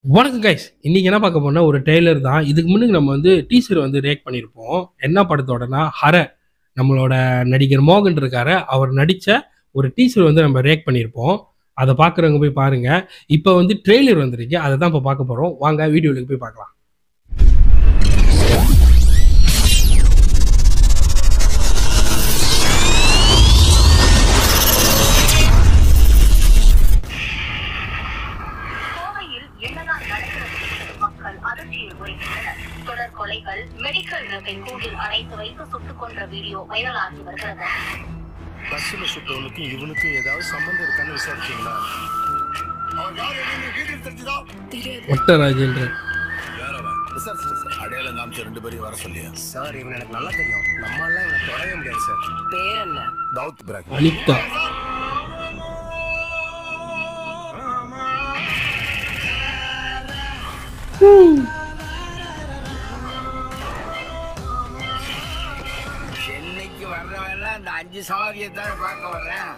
வணக்கம் கைஸ். இன்னைக்கு என்ன பார்க்க போறோம்னா ஒரு ட்ரெய்லர் தான். இதுக்கு முன்னாடி நம்ம வந்து டீசர் வந்து ரியாக்ட் பண்ணியிருப்போம். என்ன படத்தோடனா ஹர. நம்மளோட நடிகர் மோகன் இருக்காரு. அவர் நடிச்ச ஒரு டீசர் வந்து நம்ம ரியாக்ட் பண்ணியிருப்போம். அத பார்க்குறவங்க போய் பாருங்க. இப்ப வந்து ட்ரெய்லர் வந்திருக்கு. அத தான் இப்ப பார்க்க போறோம். வாங்க வீடியோக்கு போய் பார்க்கலாம். தொடர் கொலைகள் மெடிக்கல் ரேப்பை கூண்டில் அடைத்து வைத்து சுட்டுக் கொன்ற வீடியோ வைரலாகி வருகிறது. பஸ்ல சுட்டவனுக்கும் இவனுக்கும் ஏதாவது சம்பந்தம் இருக்கான்னு விசாரிச்சீங்களா? ஒட்டராஜேந்திர அடையாளம் காமிச்ச 2 பேரையும் வர சொல்லியா? சார் இவன் எனக்கு நல்லா தெரியும். நம்மளால இவனை தொடவே முடியாது சார். பேர் என்ன? தவுத் பிராக். அனிதா. சென்னைக்கு வர்றவெல்லாம் இந்த 5 சவாரியத்தான் பார்க்க வர்றேன்.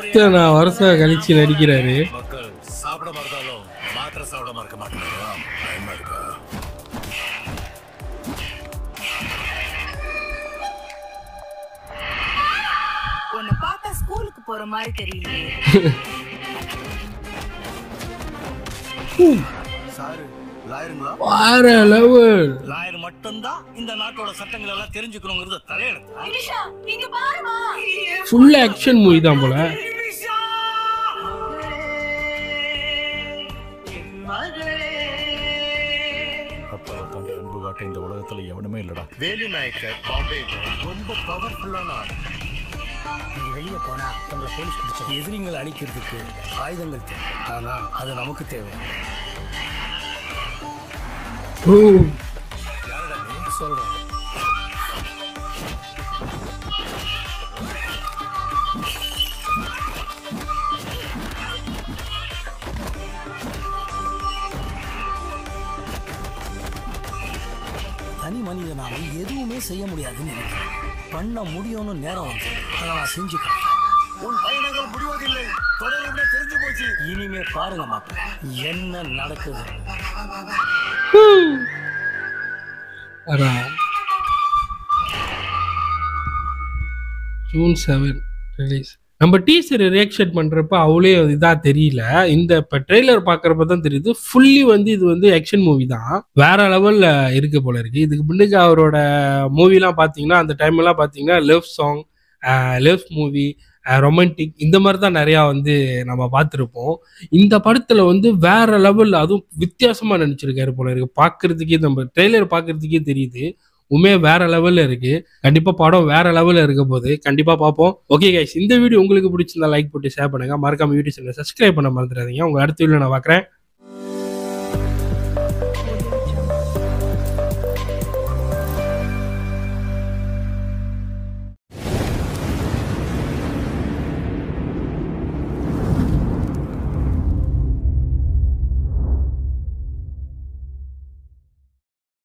எத்தனை வருஷம் கழிச்சு நடிக்கிறாரு. மக்கள் சாப்பிட மறந்தாலும் மாத்திரை சாப்பிட மறக்க மாட்டேங்கிறா. பயமா இருக்கா? உன்னை பார்த்தா ஸ்கூலுக்கு போற மாதிரி தெரியலையே. சாரு லாயருங்களா? வேற லெவல். லாயர் மட்டும்தான் இந்த நாட்டோட சட்டங்கள் எல்லாம் தெரிஞ்சுக்கணுங்கிறது தலையெழுத்து. நிமிஷா, இங்க பாருமா. ஃபுல் ஆக்ஷன் மூவி தான் போல. அப்பாவை தாண்டி அன்பு காட்ட இந்த உலகத்துல எவனுமே இல்லடா. வேலு நாயக்கர் பாம்பே ரொம்ப பவர்ஃபுல்லான ஆள். நீங்க வெளியே போனா உங்களை போலீஸ் பிடிச்ச எதிரிங்களை அழிக்கிறதுக்கு ஆயுதங்கள் தேவை. ஆனா அது நமக்கு தேவை. யாரடா நீ? சொல்றேன். தனி மனிதனால எதுவுமே செய்ய முடியாதுன்னு நினைக்கிறேன். பண்ண முடியும்னு நேரம் வந்து அதை நான் செஞ்சுக்கிறேன். உன் பயணங்கள் முடிவதில்லை. தொடர்ந்து தெரிஞ்சு போச்சு. இனிமே பாருங்க மாப்பிள்ள என்ன நடக்குது. June 7 release. நம்ம டீசர் ரியாக்ஷன் பண்றப்ப அவளே இதா தெரியல. இந்த இப்ப ட்ரெய்லர் பாக்குறப்ப தான் தெரியுது. ஃபுல்லி வந்து இது வந்து ஆக்ஷன் மூவி தான். வேற லெவல்ல இருக்கு போல இருக்கு. இதுக்கு முன்னாடி அவரோட மூவிலாம் பாத்தீங்கன்னா அந்த டைம் எல்லாம் பாத்தீங்கன்னா love song, love movie, romantic இந்த மாதிரி தான் நிறையா வந்து நம்ம பார்த்துருப்போம். இந்த படத்துல வந்து வேற லெவல்ல அதுவும் வித்தியாசமா நினைச்சிருக்காரு போல இருக்கு. பார்க்கறதுக்கே நம்ம ட்ரெய்லர் பார்க்கறதுக்கே தெரியுது. உண்மையா வேற லெவல்ல இருக்கு. கண்டிப்பா படம் வேற லெவல்ல இருக்க போது கண்டிப்பா பார்ப்போம். ஓகே கைஸ், இந்த வீடியோ உங்களுக்கு பிடிச்சிருந்தா லைக் போட்டு ஷேர் பண்ணுங்க. மறக்காம யூடியூப் சேனலை சப்ஸ்கிரைப் பண்ண மறந்துடாதீங்க. உங்க அடுத்த வீடியோ நான் பார்க்குறேன்.